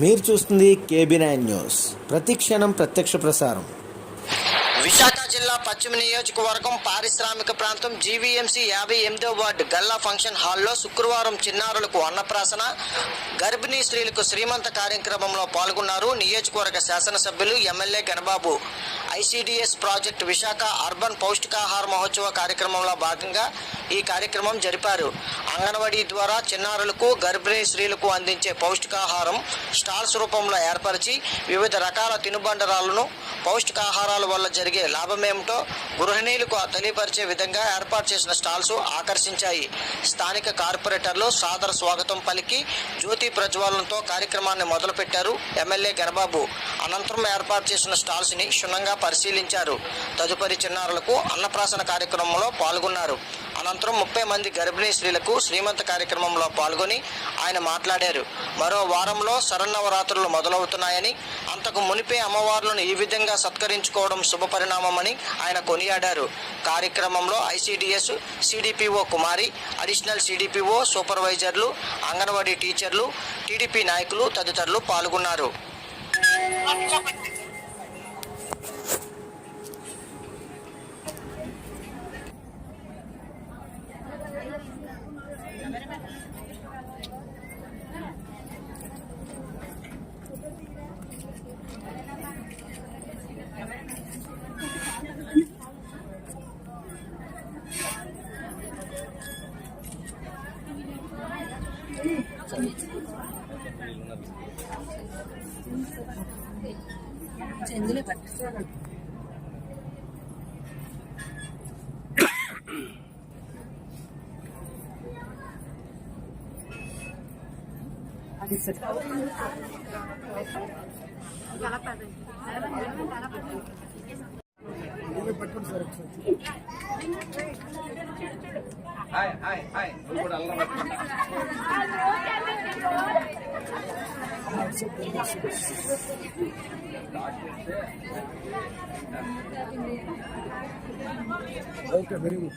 మీరు చూస్తుంది KB9 news, ప్రతి క్షణం ప్రత్యక్ష ప్రసారం. విశాఖ జిల్లా పశ్చిమ నియోజకవర్గం పారిశ్రామిక ప్రాంతం జీవీఎంసీ 58వ వార్డు గల్లా ఫంక్షన్ హాల్లో శుక్రవారం చిన్నారులకు అన్నప్రాసన, గర్భిణీ స్త్రీలకు శ్రీమంత కార్యక్రమంలో పాల్గొన్నారు. నియోజకవర్గ శాసనసభ్యులు MLA Ganababu. ICDS project Visakha urban పౌష్టికాహార మహోత్సవ కార్యక్రమంలో భాగంగా ఈ కార్యక్రమం జరిపారు. అంగన్వాడీ ద్వారా చిన్నారులకు, గర్భిణీ స్త్రీలకు అందించే పౌష్టికాహారం స్టాల్స్ రూపంలో ఏర్పరిచి వివిధ రకాల తినుబండరాలను, పౌష్టికాహారాల వల్ల జరిగే లాభమేమిటో గృహిణీలకు తెలియపరిచే విధంగా ఏర్పాటు చేసిన స్టాల్స్ ఆకర్షించాయి. స్థానిక కార్పొరేటర్లు సాదర స్వాగతం పలికి జ్యోతి ప్రజ్వాలనతో కార్యక్రమాన్ని మొదలుపెట్టారు ఎమ్మెల్యే గణబాబు. అనంతరం ఏర్పాటు చేసిన స్టాల్స్ ని క్షుణ్ణంగా పరిశీలించారు. తదుపరి చిన్నారులకు అన్నప్రాసన కార్యక్రమంలో పాల్గొన్నారు. అనంతరం 30 మంది గర్భిణీ స్త్రీలకు శ్రీమంత కార్యక్రమంలో పాల్గొని ఆయన మాట్లాడారు. మరో వారంలో శరన్నవరాత్రులు మొదలవుతున్నాయని, అంతకు మునిపే అమ్మవార్లను ఈ విధంగా సత్కరించుకోవడం శుభపరిణామమని ఆయన కొనియాడారు. కార్యక్రమంలో ICDS CDPO కుమారి, అడిషనల్ CDPO, సూపర్వైజర్లు, అంగన్వాడీ టీచర్లు, TDP నాయకులు తదితరులు పాల్గొన్నారు. చెందులే పట్టిస్తాను. అది సార్ పట్టుకోండి సార్. హాయ్ హాయ్ హాయ్ నువ్వు కూడా అల్లం పట్టుకోండి. Okay, very good.